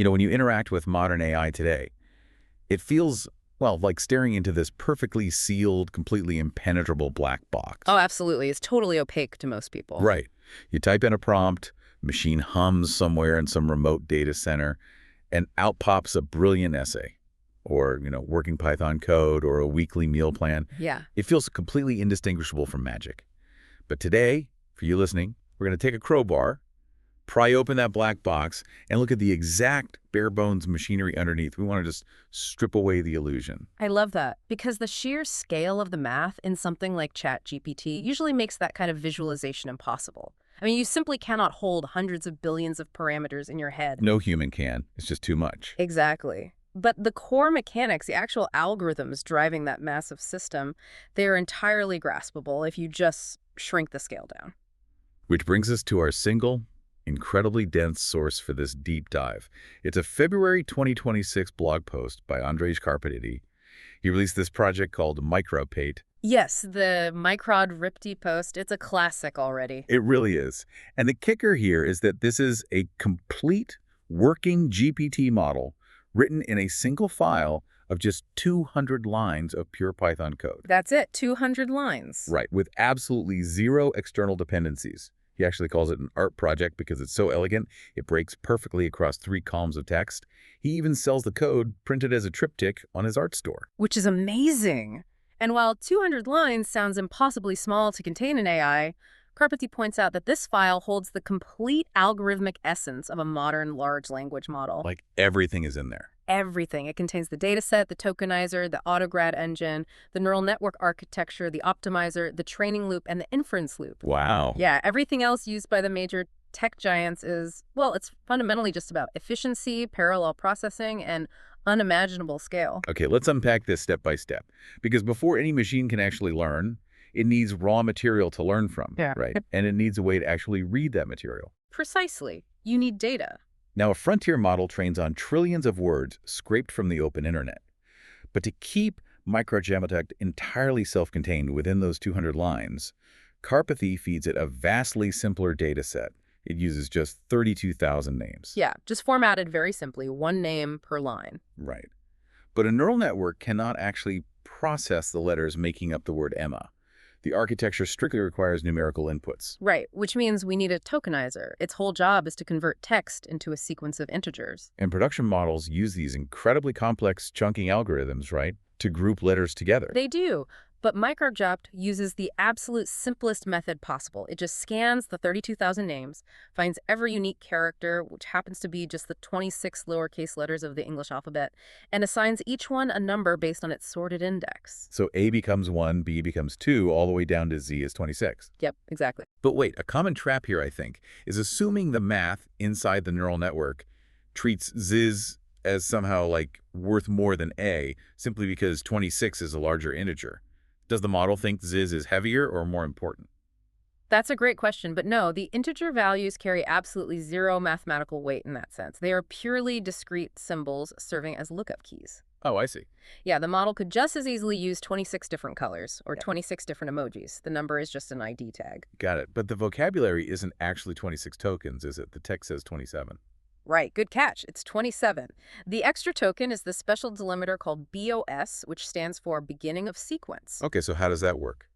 When you interact with modern AI today, it feels, well, like staring into this perfectly sealed, completely impenetrable black box. Oh, absolutely. It's totally opaque to most people. Right. You type in a prompt, machine hums somewhere in some remote data center, and out pops a brilliant essay or, working Python code or a weekly meal plan. Yeah. It feels completely indistinguishable from magic. But today, for you listening, we're going to take a crowbar, pry open that black box, and look at the exact bare-bones machinery underneath. We want to just strip away the illusion. I love that because the sheer scale of the math in something like ChatGPT usually makes that kind of visualization impossible. I mean, you simply cannot hold hundreds of billions of parameters in your head. No human can. It's just too much. Exactly. But the core mechanics, the actual algorithms driving that massive system, they're entirely graspable if you just shrink the scale down. Which brings us to our single, incredibly dense source for this deep dive. It's a February 2026 blog post by Andrej Karpathy. He released this project called MicroGPT. Yes, the MicroGPT post, it's a classic already. It really is. And the kicker here is that this is a complete working GPT model written in a single file of just 200 lines of pure Python code. That's it, 200 lines. Right, with absolutely zero external dependencies. He actually calls it an art project because it's so elegant, it breaks perfectly across 3 columns of text. He even sells the code printed as a triptych on his art store. Which is amazing. And while 200 lines sounds impossibly small to contain an AI, Karpathy points out that this file holds the complete algorithmic essence of a modern large language model. Like everything is in there. Everything. It contains the dataset, the tokenizer, the autograd engine, the neural network architecture, the optimizer, the training loop, and the inference loop. Wow. Yeah, everything else used by the major tech giants is, well, it's fundamentally just about efficiency, parallel processing, and unimaginable scale. Okay, let's unpack this step by step. Because before any machine can actually learn, it needs raw material to learn from, right? And it needs a way to actually read that material. Precisely. You need data. Now, a frontier model trains on trillions of words scraped from the open internet. But to keep MicroGPT entirely self-contained within those 200 lines, Karpathy feeds it a vastly simpler data set. It uses just 32,000 names. Yeah, just formatted very simply, one name per line. Right. But a neural network cannot actually process the letters making up the word Emma. The architecture strictly requires numerical inputs. Right, which means we need a tokenizer. Its whole job is to convert text into a sequence of integers. And production models use these incredibly complex chunking algorithms, right, to group letters together. They do. But MicroGPT uses the absolute simplest method possible. It just scans the 32,000 names, finds every unique character, which happens to be just the 26 lowercase letters of the English alphabet, and assigns each one a number based on its sorted index. So A becomes 1, B becomes 2, all the way down to Z is 26. Yep, exactly. But wait, a common trap here, I think, is assuming the math inside the neural network treats Z as somehow like worth more than A, simply because 26 is a larger integer. Does the model think Z is heavier or more important? That's a great question, but no, the integer values carry absolutely zero mathematical weight in that sense. They are purely discrete symbols serving as lookup keys. Oh, I see. Yeah, the model could just as easily use 26 different colors or 26 different emojis. The number is just an ID tag. Got it. But the vocabulary isn't actually 26 tokens, is it? The text says 27. Right, good catch. It's 27. The extra token is the special delimiter called BOS, which stands for beginning of sequence. Okay, so how does that work?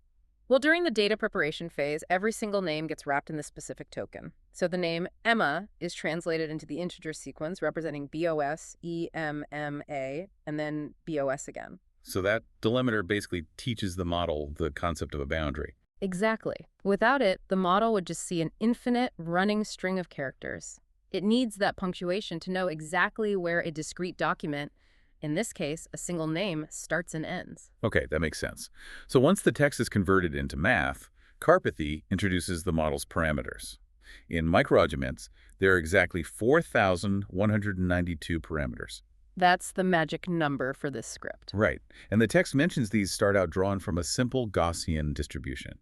Well, during the data preparation phase, every single name gets wrapped in this specific token. So the name Emma is translated into the integer sequence representing BOS, EMMA, and then BOS again. So that delimiter basically teaches the model the concept of a boundary. Exactly. Without it, the model would just see an infinite running string of characters. It needs that punctuation to know exactly where a discrete document, in this case, a single name, starts and ends. Okay, that makes sense. So once the text is converted into math, Karpathy introduces the model's parameters. In MicroGPT, there are exactly 4,192 parameters. That's the magic number for this script. Right. And the text mentions these start out drawn from a simple Gaussian distribution.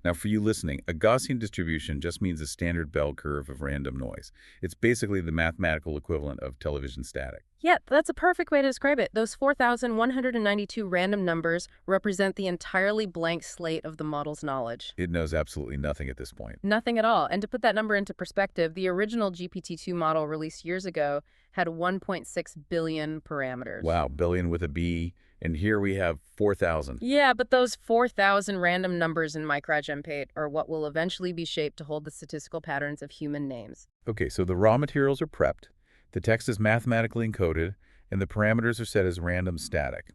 Now, for you listening, a Gaussian distribution just means a standard bell curve of random noise. It's basically the mathematical equivalent of television static. Yeah, that's a perfect way to describe it. Those 4,192 random numbers represent the entirely blank slate of the model's knowledge. It knows absolutely nothing at this point. Nothing at all. And to put that number into perspective, the original GPT-2 model released years ago had 1.6 billion parameters. Wow, billion with a B, and here we have 4,000. Yeah, but those 4,000 random numbers in MicroGPT are what will eventually be shaped to hold the statistical patterns of human names. Okay, so the raw materials are prepped, the text is mathematically encoded, and the parameters are set as random static.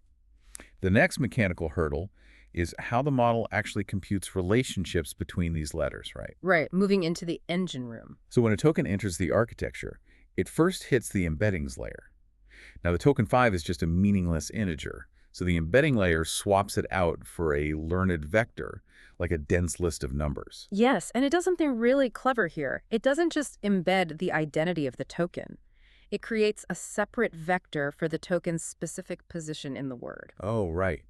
The next mechanical hurdle is how the model actually computes relationships between these letters, right? Right, moving into the engine room. So when a token enters the architecture, it first hits the embeddings layer. Now, the token 5 is just a meaningless integer, so the embedding layer swaps it out for a learned vector, like a dense list of numbers. Yes, and it does something really clever here. It doesn't just embed the identity of the token. It creates a separate vector for the token's specific position in the word. Oh, right.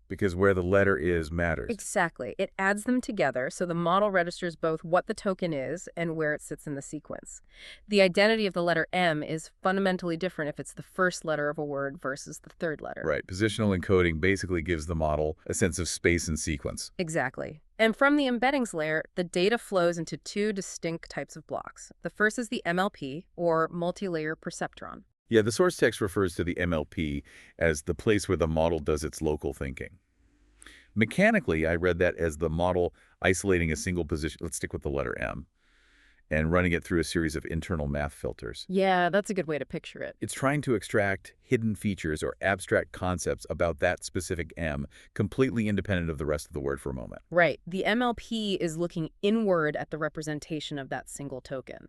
Because where the letter is matters. Exactly. It adds them together so the model registers both what the token is and where it sits in the sequence. The identity of the letter M is fundamentally different if it's the first letter of a word versus the third letter. Right. Positional encoding basically gives the model a sense of space and sequence. Exactly. And from the embeddings layer, the data flows into two distinct types of blocks. The first is the MLP, or multi-layer perceptron. Yeah, the source text refers to the MLP as the place where the model does its local thinking. Mechanically, I read that as the model isolating a single position, let's stick with the letter M, and running it through a series of internal math filters. Yeah, that's a good way to picture it. It's trying to extract hidden features or abstract concepts about that specific M, completely independent of the rest of the word for a moment. Right. The MLP is looking inward at the representation of that single token.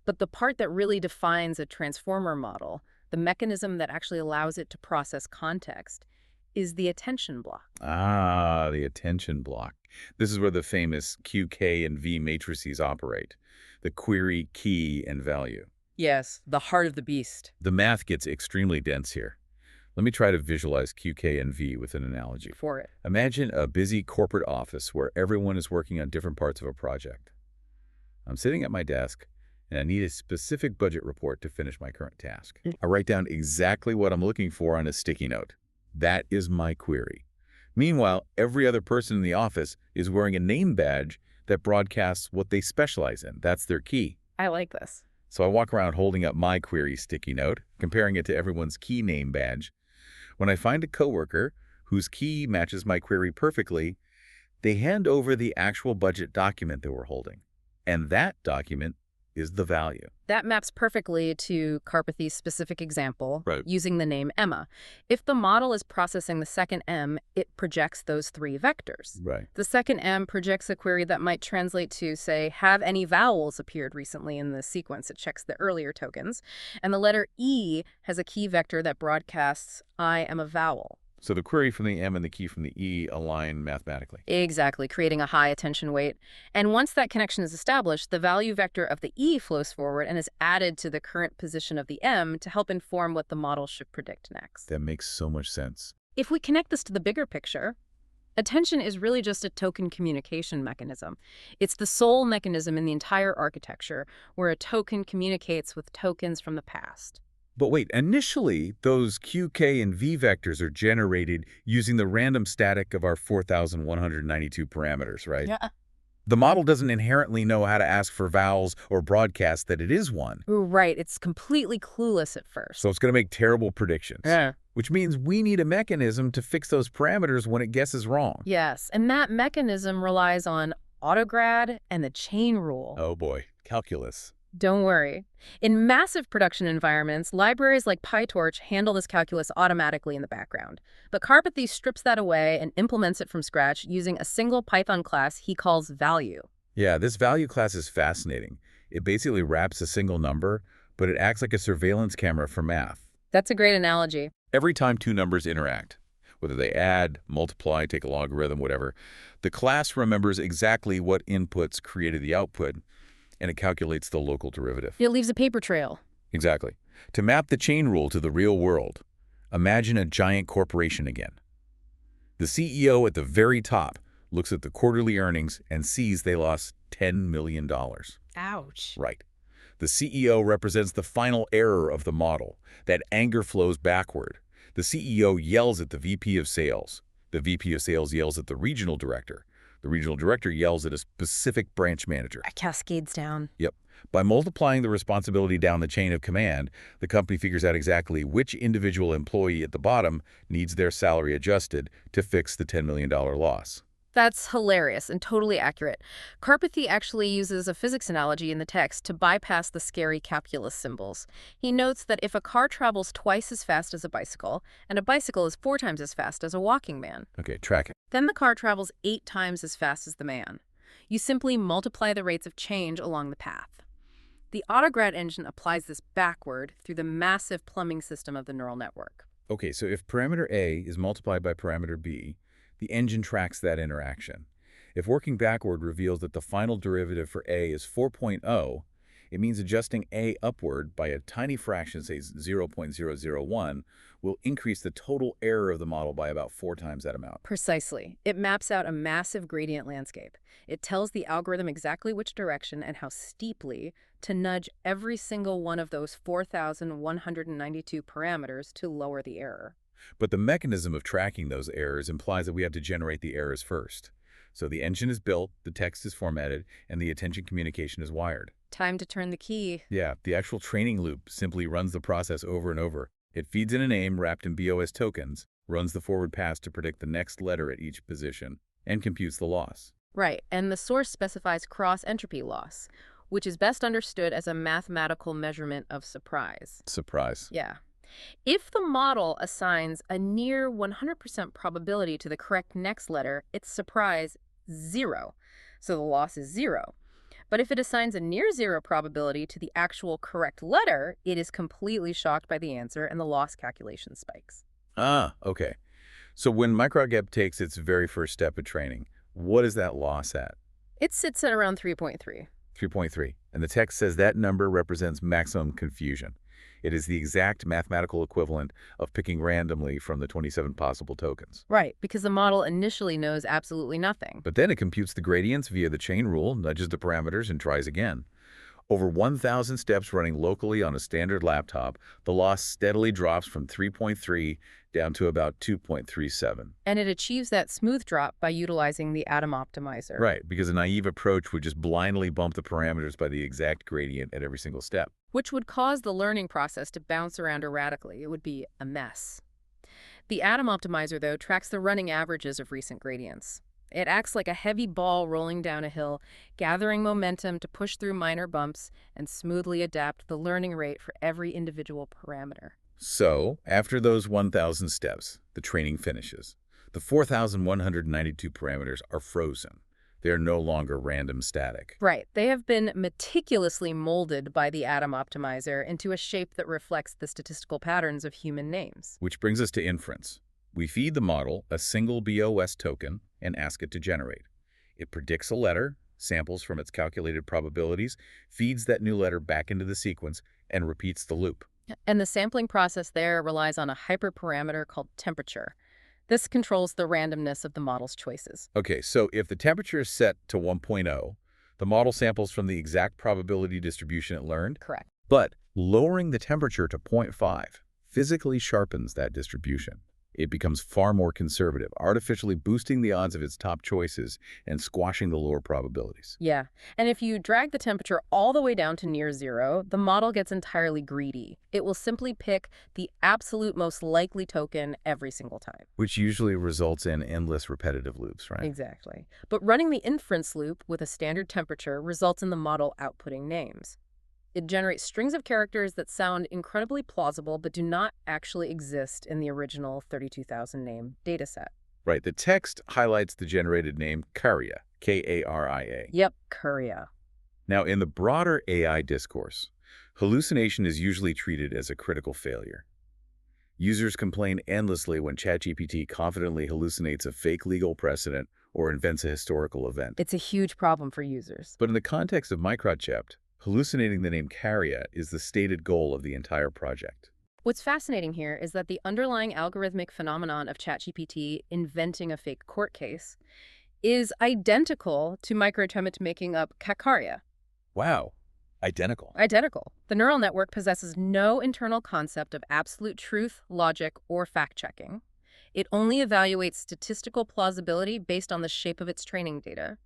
But the part that really defines a transformer model, the mechanism that actually allows it to process context, is the attention block. Ah, the attention block. This is where the famous Q, K, and V matrices operate. The query, key, and value. Yes, the heart of the beast. The math gets extremely dense here. Let me try to visualize Q, K, and V with an analogy. For it. Imagine a busy corporate office where everyone is working on different parts of a project. I'm sitting at my desk, and I need a specific budget report to finish my current task. I write down exactly what I'm looking for on a sticky note. That is my query. Meanwhile, every other person in the office is wearing a name badge that broadcasts what they specialize in. That's their key. I like this. So I walk around holding up my query sticky note, comparing it to everyone's key name badge. When I find a coworker whose key matches my query perfectly, they hand over the actual budget document that we're holding. And that document is the value. That maps perfectly to Karpathy's specific example, Right. using the name Emma. If the model is processing the second M, it projects those three vectors. Right. The second M projects a query that might translate to, say, have any vowels appeared recently in the sequence? It checks the earlier tokens. And the letter E has a key vector that broadcasts, I am a vowel. So the query from the M and the key from the E align mathematically. Exactly, creating a high attention weight. And once that connection is established, the value vector of the E flows forward and is added to the current position of the M to help inform what the model should predict next. That makes so much sense. If we connect this to the bigger picture, attention is really just a token communication mechanism. It's the sole mechanism in the entire architecture where a token communicates with tokens from the past. But wait, initially, those Q, K, and V vectors are generated using the random static of our 4,192 parameters, right? Yeah. The model doesn't inherently know how to ask for vowels or broadcast that it is one. Right, it's completely clueless at first. So it's going to make terrible predictions. Yeah. Which means we need a mechanism to fix those parameters when it guesses wrong. Yes, and that mechanism relies on autograd and the chain rule. Oh boy, calculus. Don't worry. In massive production environments, libraries like PyTorch handle this calculus automatically in the background. But Karpathy strips that away and implements it from scratch using a single Python class he calls value. Yeah, this value class is fascinating. It basically wraps a single number, but it acts like a surveillance camera for math. That's a great analogy. Every time two numbers interact, whether they add, multiply, take a logarithm, whatever, the class remembers exactly what inputs created the output, and it calculates the local derivative. It leaves a paper trail. Exactly. To map the chain rule to the real world, imagine a giant corporation again. The CEO at the very top looks at the quarterly earnings, and sees they lost $10 million. Ouch. Right. The CEO represents the final error of the model. That anger flows backward. The CEO yells at the VP of sales. The VP of sales yells at the regional director. The regional director yells at a specific branch manager. It cascades down. Yep. By multiplying the responsibility down the chain of command, the company figures out exactly which individual employee at the bottom needs their salary adjusted to fix the $10 million loss. That's hilarious and totally accurate. Karpathy actually uses a physics analogy in the text to bypass the scary calculus symbols. He notes that if a car travels twice as fast as a bicycle, and a bicycle is 4 times as fast as a walking man, Okay, track it. then the car travels 8 times as fast as the man. You simply multiply the rates of change along the path. The autograd engine applies this backward through the massive plumbing system of the neural network. Okay, so if parameter A is multiplied by parameter B, the engine tracks that interaction. If working backward reveals that the final derivative for A is 4.0, it means adjusting A upward by a tiny fraction, say 0.001, will increase the total error of the model by about 4 times that amount. Precisely. It maps out a massive gradient landscape. It tells the algorithm exactly which direction and how steeply to nudge every single one of those 4,192 parameters to lower the error. But the mechanism of tracking those errors implies that we have to generate the errors first. So the engine is built, the text is formatted, and the attention communication is wired. Time to turn the key. Yeah, the actual training loop simply runs the process over and over. It feeds in a name wrapped in BOS tokens, runs the forward pass to predict the next letter at each position, and computes the loss. Right, and the source specifies cross-entropy loss, which is best understood as a mathematical measurement of surprise. Surprise. Yeah. If the model assigns a near 100% probability to the correct next letter, it's surprise 0. So the loss is 0. But if it assigns a near 0 probability to the actual correct letter, it is completely shocked by the answer and the loss calculation spikes. Ah, okay. So when MicroGPT takes its very first step of training, what is that loss at? It sits at around 3.3. 3.3. And the text says that number represents maximum confusion. It is the exact mathematical equivalent of picking randomly from the 27 possible tokens. Right, because the model initially knows absolutely nothing. But then it computes the gradients via the chain rule, nudges the parameters, and tries again. Over 1,000 steps running locally on a standard laptop, the loss steadily drops from 3.3 down to about 2.37. And it achieves that smooth drop by utilizing the atom optimizer. Right, because a naive approach would just blindly bump the parameters by the exact gradient at every single step. Which would cause the learning process to bounce around erratically. It would be a mess. The atom optimizer, though, tracks the running averages of recent gradients. It acts like a heavy ball rolling down a hill, gathering momentum to push through minor bumps and smoothly adapt the learning rate for every individual parameter. So, after those 1,000 steps, the training finishes. The 4,192 parameters are frozen. They are no longer random static. Right. They have been meticulously molded by the atom optimizer into a shape that reflects the statistical patterns of human names. Which brings us to inference. We feed the model a single BOS token and ask it to generate. It predicts a letter, samples from its calculated probabilities, feeds that new letter back into the sequence, and repeats the loop. And the sampling process there relies on a hyperparameter called temperature. This controls the randomness of the model's choices. Okay, so if the temperature is set to 1.0, the model samples from the exact probability distribution it learned. Correct. But lowering the temperature to 0.5 physically sharpens that distribution. It becomes far more conservative, artificially boosting the odds of its top choices and squashing the lower probabilities. Yeah, and if you drag the temperature all the way down to near 0, the model gets entirely greedy. It will simply pick the absolute most likely token every single time. Which usually results in endless repetitive loops, right? Exactly. But running the inference loop with a standard temperature results in the model outputting names. It generates strings of characters that sound incredibly plausible but do not actually exist in the original 32,000 name dataset. Right. The text highlights the generated name Karia, K-A-R-I-A. Yep, Kuria. Now, in the broader AI discourse, hallucination is usually treated as a critical failure. Users complain endlessly when ChatGPT confidently hallucinates a fake legal precedent or invents a historical event. It's a huge problem for users. But in the context of MicroGPT, hallucinating the name Karia is the stated goal of the entire project. What's fascinating here is that the underlying algorithmic phenomenon of ChatGPT inventing a fake court case is identical to MicroGPT making up Kakaria. Wow. Identical. Identical. The neural network possesses no internal concept of absolute truth, logic, or fact-checking. It only evaluates statistical plausibility based on the shape of its training data.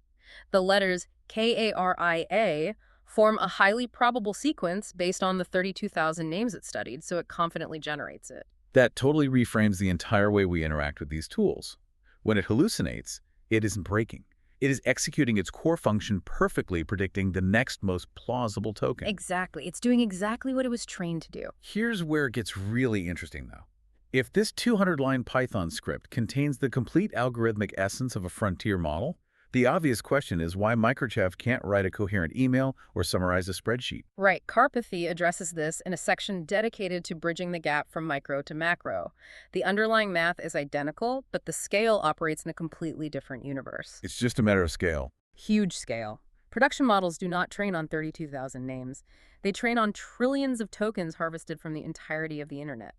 The letters Karia form a highly probable sequence based on the 32,000 names it studied, so it confidently generates it. That totally reframes the entire way we interact with these tools. When it hallucinates, it isn't breaking. It is executing its core function perfectly, predicting the next most plausible token. Exactly. It's doing exactly what it was trained to do. Here's where it gets really interesting, though. If this 200-line Python script contains the complete algorithmic essence of a frontier model, the obvious question is why MicroGPT can't write a coherent email or summarize a spreadsheet. Right. Karpathy addresses this in a section dedicated to bridging the gap from micro to macro. The underlying math is identical, but the scale operates in a completely different universe. It's just a matter of scale. Huge scale. Production models do not train on 32,000 names. They train on trillions of tokens harvested from the entirety of the internet.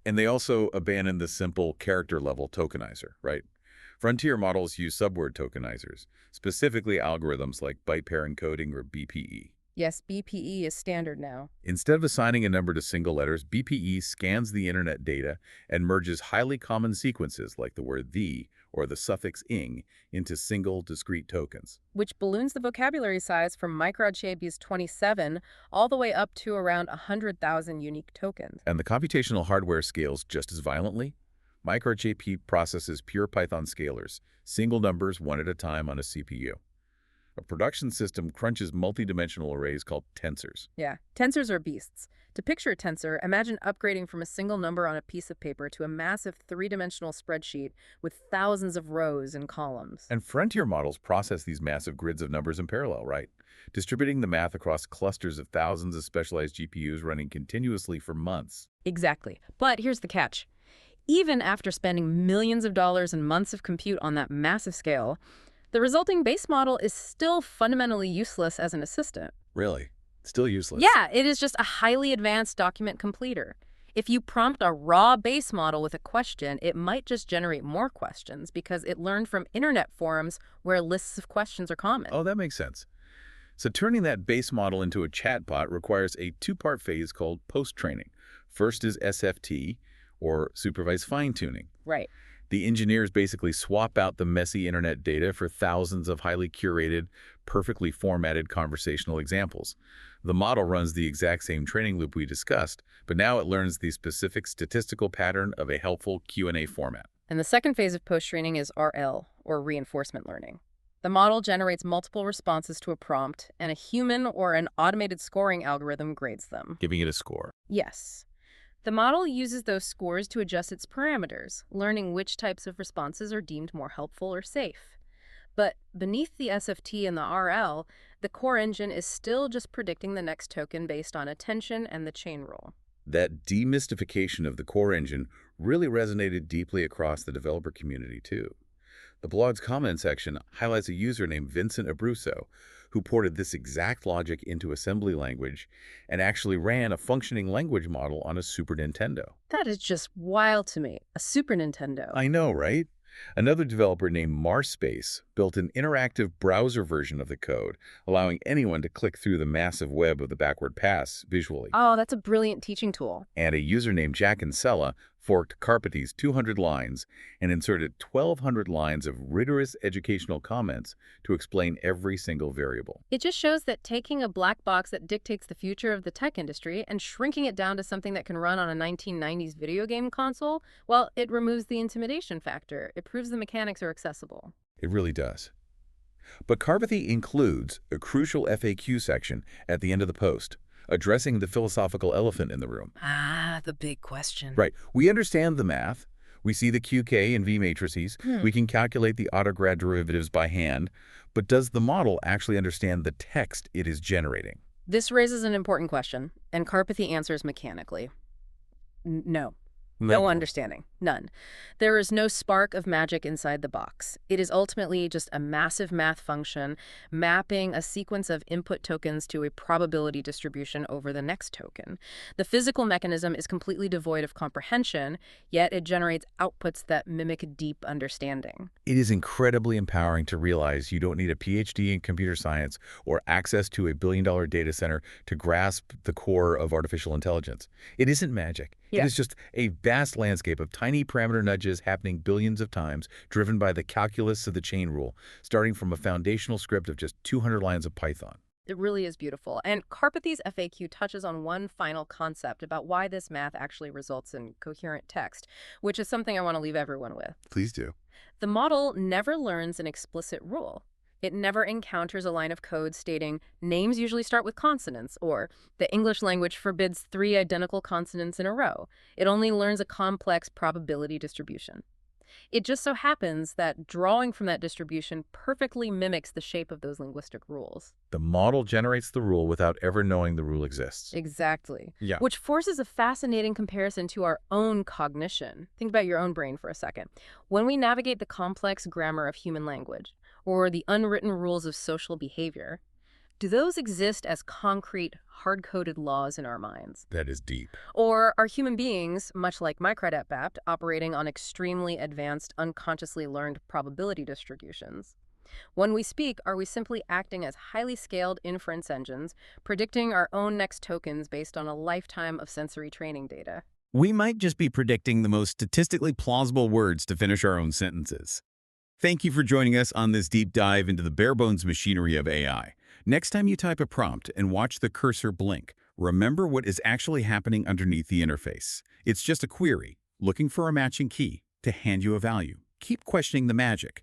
And they also abandon the simple character-level tokenizer, right? Frontier models use subword tokenizers, specifically algorithms like byte pair encoding or BPE. Yes, BPE is standard now. Instead of assigning a number to single letters, BPE scans the internet data and merges highly common sequences like the word "the" or the suffix "ing into single, discrete tokens. Which balloons the vocabulary size from MicroGPT's 27 all the way up to around 100,000 unique tokens. And the computational hardware scales just as violently. MicroGPT processes pure Python scalars, single numbers one at a time on a CPU. A production system crunches multidimensional arrays called tensors. Yeah, tensors are beasts. To picture a tensor, imagine upgrading from a single number on a piece of paper to a massive three-dimensional spreadsheet with thousands of rows and columns. And frontier models process these massive grids of numbers in parallel, right? Distributing the math across clusters of thousands of specialized GPUs running continuously for months. Exactly. But here's the catch. Even after spending millions of dollars and months of compute on that massive scale, the resulting base model is still fundamentally useless as an assistant. Really? Still useless? Yeah, it is just a highly advanced document completer. If you prompt a raw base model with a question, it might just generate more questions because it learned from internet forums where lists of questions are common. Oh, that makes sense. So turning that base model into a chatbot requires a two-part phase called post-training. First is SFT, or supervised fine-tuning. Right. The engineers basically swap out the messy internet data for thousands of highly curated, perfectly formatted conversational examples. The model runs the exact same training loop we discussed, but now it learns the specific statistical pattern of a helpful Q&A format. And the second phase of post-training is RL, or reinforcement learning. The model generates multiple responses to a prompt, and a human or an automated scoring algorithm grades them. Giving it a score. Yes. The model uses those scores to adjust its parameters, learning which types of responses are deemed more helpful or safe. But beneath the SFT and the RL, the core engine is still just predicting the next token based on attention and the chain rule. That demystification of the core engine really resonated deeply across the developer community, too. The blog's comment section highlights a user named Vincent Abruzzo, who ported this exact logic into assembly language and actually ran a functioning language model on a Super Nintendo. That is just wild to me. A Super Nintendo. I know, right? Another developer named Marspace built an interactive browser version of the code, allowing anyone to click through the massive web of the backward pass visually. Oh, that's a brilliant teaching tool. And a user named Jack Ancella forked Karpathy's 200 lines and inserted 1,200 lines of rigorous educational comments to explain every single variable. It just shows that taking a black box that dictates the future of the tech industry and shrinking it down to something that can run on a 1990s video game console, well, it removes the intimidation factor. It proves the mechanics are accessible. It really does. But Karpathy includes a crucial FAQ section at the end of the post, addressing the philosophical elephant in the room. Ah, the big question. Right. We understand the math. We see the QK and V matrices. We can calculate the autograd derivatives by hand. But does the model actually understand the text it is generating? This raises an important question, and Karpathy answers mechanically. No. No understanding. None. There is no spark of magic inside the box. It is ultimately just a massive math function mapping a sequence of input tokens to a probability distribution over the next token. The physical mechanism is completely devoid of comprehension, yet it generates outputs that mimic deep understanding. It is incredibly empowering to realize you don't need a PhD in computer science or access to a billion-dollar data center to grasp the core of artificial intelligence. It isn't magic. Yeah. It is just a vast landscape of tiny parameter nudges happening billions of times, driven by the calculus of the chain rule, starting from a foundational script of just 200 lines of Python. It really is beautiful. And Karpathy's FAQ touches on one final concept about why this math actually results in coherent text, which is something I want to leave everyone with. Please do. The model never learns an explicit rule. It never encounters a line of code stating names usually start with consonants or the English language forbids 3 identical consonants in a row. It only learns a complex probability distribution. It just so happens that drawing from that distribution perfectly mimics the shape of those linguistic rules. The model generates the rule without ever knowing the rule exists. Exactly. Yeah. Which forces a fascinating comparison to our own cognition. Think about your own brain for a second. When we navigate the complex grammar of human language, or the unwritten rules of social behavior, do those exist as concrete, hard-coded laws in our minds? That is deep. Or are human beings, much like MicroGPT, operating on extremely advanced, unconsciously learned probability distributions? When we speak, are we simply acting as highly scaled inference engines, predicting our own next tokens based on a lifetime of sensory training data? We might just be predicting the most statistically plausible words to finish our own sentences. Thank you for joining us on this deep dive into the bare-bones machinery of AI. Next time you type a prompt and watch the cursor blink, remember what is actually happening underneath the interface. It's just a query, looking for a matching key to hand you a value. Keep questioning the magic,